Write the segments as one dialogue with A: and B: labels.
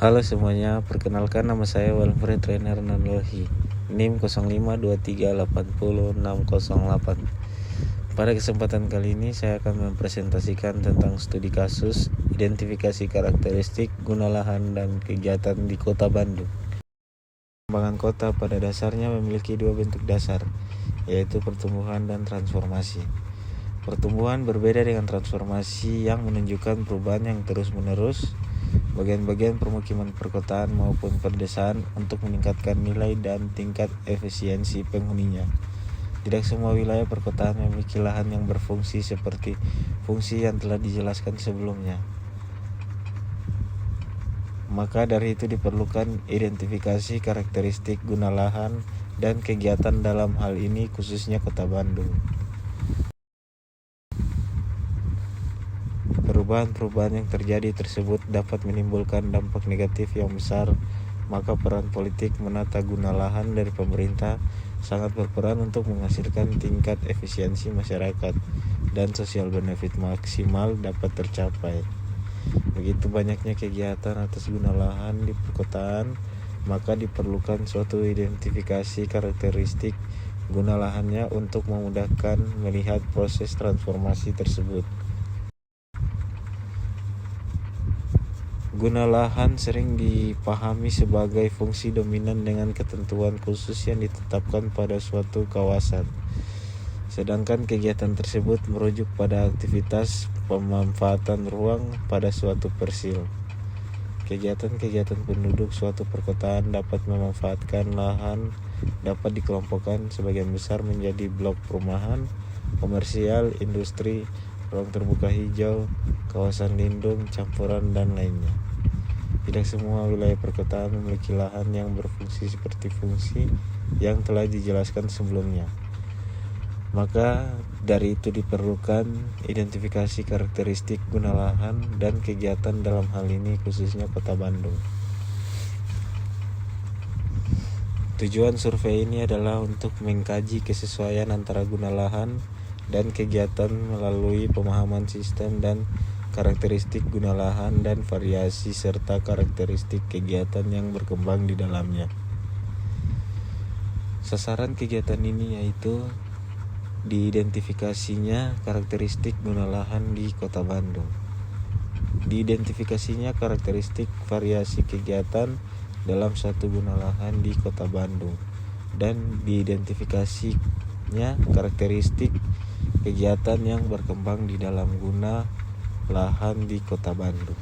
A: Halo semuanya, perkenalkan nama saya Walfred Trainer Nanolohi, NIM 0523806008. Pada kesempatan kali ini saya akan mempresentasikan tentang studi kasus, identifikasi karakteristik, guna lahan, dan kegiatan di Kota Bandung. Perkembangan kota pada dasarnya memiliki dua bentuk dasar, yaitu pertumbuhan dan transformasi. Pertumbuhan berbeda dengan transformasi yang menunjukkan perubahan yang terus-menerus bagian-bagian permukiman perkotaan maupun pedesaan untuk meningkatkan nilai dan tingkat efisiensi penghuninya. Tidak semua wilayah perkotaan memiliki lahan yang berfungsi seperti fungsi yang telah dijelaskan sebelumnya. Maka dari itu diperlukan identifikasi karakteristik guna lahan dan kegiatan dalam hal ini khususnya Kota Bandung. Perubahan-perubahan yang terjadi tersebut dapat menimbulkan dampak negatif yang besar, maka peran politik menata guna lahan dari pemerintah sangat berperan untuk menghasilkan tingkat efisiensi masyarakat dan sosial benefit maksimal dapat tercapai. Begitu banyaknya kegiatan atas guna lahan di perkotaan, maka diperlukan suatu identifikasi karakteristik guna lahannya untuk memudahkan melihat proses transformasi tersebut. Guna lahan sering dipahami sebagai fungsi dominan dengan ketentuan khusus yang ditetapkan pada suatu kawasan. Sedangkan kegiatan tersebut merujuk pada aktivitas pemanfaatan ruang pada suatu persil. Kegiatan-kegiatan penduduk suatu perkotaan dapat memanfaatkan lahan dapat dikelompokkan sebagian besar menjadi blok perumahan, komersial, industri, ruang terbuka hijau, kawasan lindung, campuran, dan lainnya. Tidak semua wilayah perkotaan memiliki lahan yang berfungsi seperti fungsi yang telah dijelaskan sebelumnya. Maka dari itu diperlukan identifikasi karakteristik guna lahan dan kegiatan dalam hal ini khususnya Kota Bandung. Tujuan survei ini adalah untuk mengkaji kesesuaian antara guna lahan dan kegiatan melalui pemahaman sistem dan karakteristik guna lahan dan variasi serta karakteristik kegiatan yang berkembang di dalamnya. Sasaran kegiatan ini yaitu diidentifikasinya karakteristik guna lahan di Kota Bandung, diidentifikasinya karakteristik variasi kegiatan dalam satu guna lahan di Kota Bandung, dan diidentifikasinya karakteristik kegiatan yang berkembang di dalam guna lahan di Kota Bandung.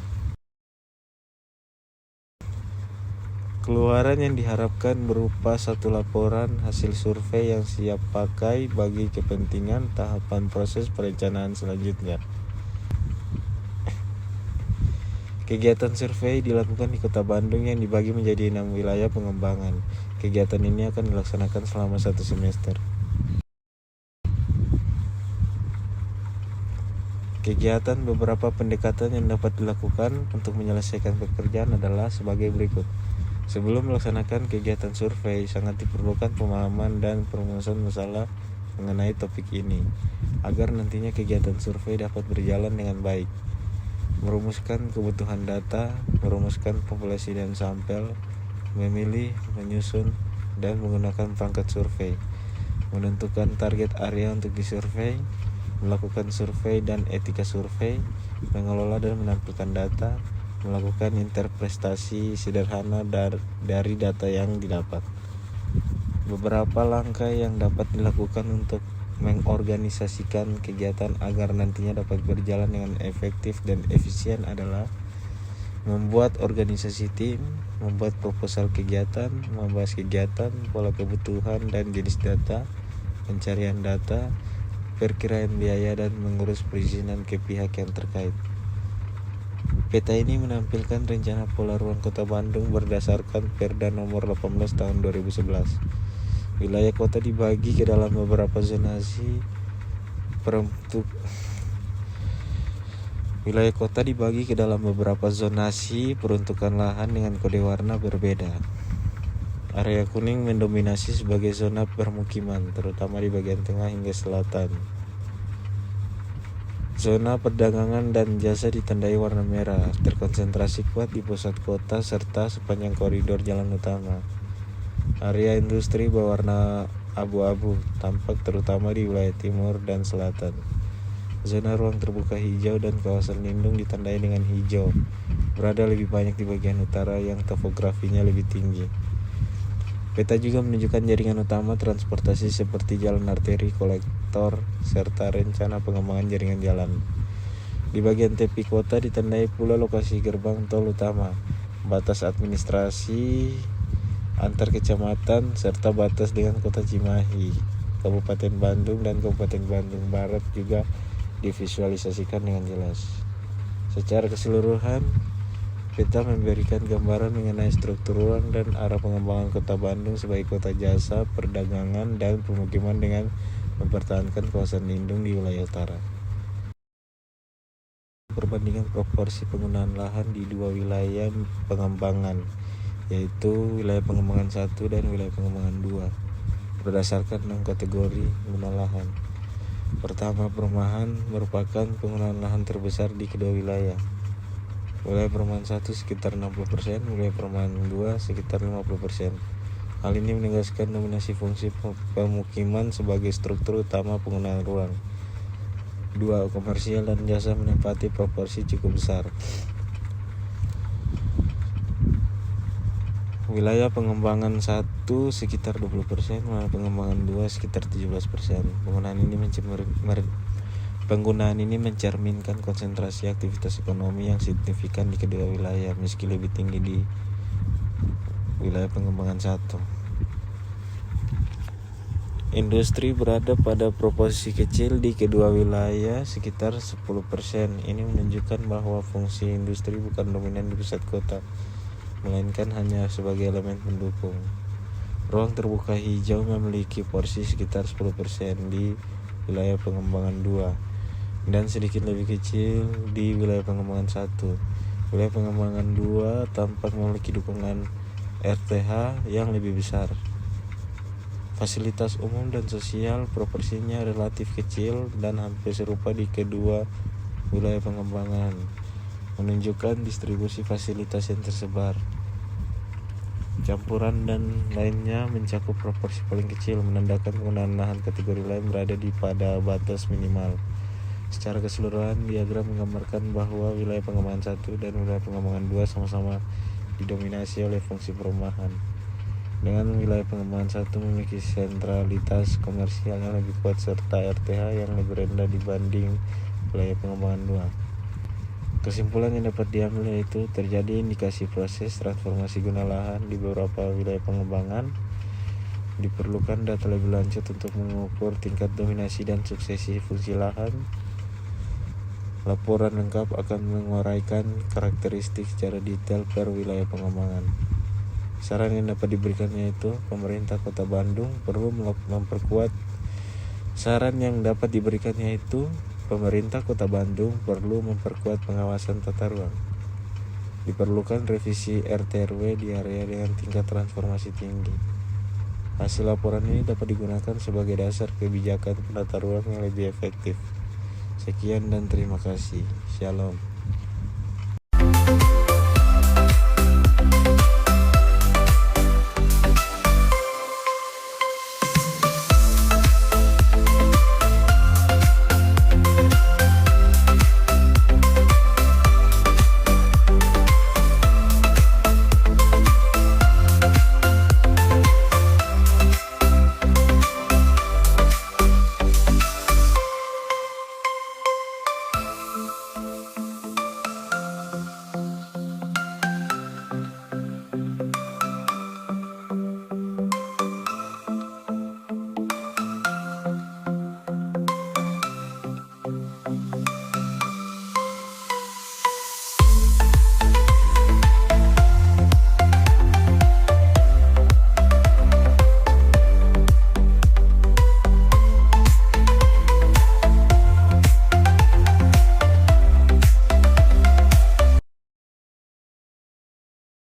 A: Keluaran yang diharapkan berupa satu laporan hasil survei yang siap pakai bagi kepentingan tahapan proses perencanaan selanjutnya. Kegiatan survei dilakukan di Kota Bandung yang dibagi menjadi 6 wilayah pengembangan. Kegiatan ini akan dilaksanakan selama 1 semester. Kegiatan beberapa pendekatan yang dapat dilakukan untuk menyelesaikan pekerjaan adalah sebagai berikut. Sebelum melaksanakan kegiatan survei, sangat diperlukan pemahaman dan perumusan masalah mengenai topik ini, agar nantinya kegiatan survei dapat berjalan dengan baik. Merumuskan kebutuhan data, merumuskan populasi dan sampel, memilih, menyusun, dan menggunakan perangkat survei, menentukan target area untuk disurvei, melakukan survei dan etika survei, mengelola dan menampilkan data, melakukan interpretasi sederhana dari data yang didapat. Beberapa langkah yang dapat dilakukan untuk mengorganisasikan kegiatan agar nantinya dapat berjalan dengan efektif dan efisien adalah membuat organisasi tim, membuat proposal kegiatan, membahas kegiatan, pola kebutuhan dan jenis data, pencarian data, perkiraan biaya, dan mengurus perizinan ke pihak yang terkait. Peta ini menampilkan rencana pola ruang Kota Bandung berdasarkan Perda nomor 18 tahun 2011. Wilayah kota dibagi ke dalam beberapa zonasi peruntukan lahan dengan kode warna berbeda. Area kuning mendominasi sebagai zona permukiman, terutama di bagian tengah hingga selatan. Zona perdagangan dan jasa ditandai warna merah, terkonsentrasi kuat di pusat kota serta sepanjang koridor jalan utama. Area industri berwarna abu-abu, tampak terutama di wilayah timur dan selatan. Zona ruang terbuka hijau dan kawasan lindung ditandai dengan hijau, berada lebih banyak di bagian utara yang topografinya lebih tinggi. Peta juga menunjukkan jaringan utama transportasi seperti jalan arteri, kolektor, serta rencana pengembangan jaringan jalan. Di bagian tepi kota ditandai pula lokasi gerbang tol utama, batas administrasi antar kecamatan, serta batas dengan kota Cimahi, Kabupaten Bandung dan Kabupaten Bandung Barat juga divisualisasikan dengan jelas. Secara keseluruhan, peta memberikan gambaran mengenai struktur ruang dan arah pengembangan kota Bandung sebagai kota jasa, perdagangan, dan pemukiman dengan mempertahankan kawasan lindung di wilayah utara. Perbandingan proporsi penggunaan lahan di dua wilayah pengembangan, yaitu wilayah pengembangan 1 dan wilayah pengembangan 2, berdasarkan 6 kategori penggunaan lahan. Pertama, perumahan merupakan penggunaan lahan terbesar di kedua wilayah. Wilayah perumahan 1 sekitar 60%, wilayah perumahan 2 sekitar 50%. Hal ini menegaskan dominasi fungsi pemukiman sebagai struktur utama penggunaan ruang. 2. Komersial dan jasa menempati proporsi cukup besar. Wilayah pengembangan 1 sekitar 20%, wilayah pengembangan 2 sekitar 17%. Penggunaan ini mencerminkan konsentrasi aktivitas ekonomi yang signifikan di kedua wilayah, meski lebih tinggi di wilayah pengembangan 1. Industri berada pada proporsi kecil di kedua wilayah, sekitar 10%. Ini menunjukkan bahwa fungsi industri bukan dominan di pusat kota, melainkan hanya sebagai elemen pendukung. Ruang terbuka hijau memiliki porsi sekitar 10% di wilayah pengembangan 2 dan sedikit lebih kecil di wilayah pengembangan 1. Wilayah pengembangan 2 tampak memiliki dukungan RTH yang lebih besar. Fasilitas umum dan sosial proporsinya relatif kecil dan hampir serupa di kedua wilayah pengembangan, menunjukkan distribusi fasilitas yang tersebar. Campuran dan lainnya mencakup proporsi paling kecil, menandakan penggunaan lahan kategori lain berada di pada batas minimal. Secara keseluruhan, diagram menggambarkan bahwa wilayah pengembangan 1 dan wilayah pengembangan 2 sama-sama didominasi oleh fungsi perumahan, dengan wilayah pengembangan 1 memiliki sentralitas komersial yang lebih kuat serta RTH yang lebih rendah dibanding wilayah pengembangan 2. Kesimpulan yang dapat diambil yaitu terjadi indikasi proses transformasi guna lahan di beberapa wilayah pengembangan. Diperlukan data lebih lanjut untuk mengukur tingkat dominasi dan suksesi fungsi lahan. Laporan lengkap akan menguraikan karakteristik secara detail per wilayah pengembangan. Saran yang dapat diberikan yaitu pemerintah Kota Bandung perlu memperkuat pengawasan tata ruang. Diperlukan revisi RT/RW di area dengan tingkat transformasi tinggi. Hasil laporan ini dapat digunakan sebagai dasar kebijakan penata ruang yang lebih efektif. Sekian dan terima kasih. Shalom.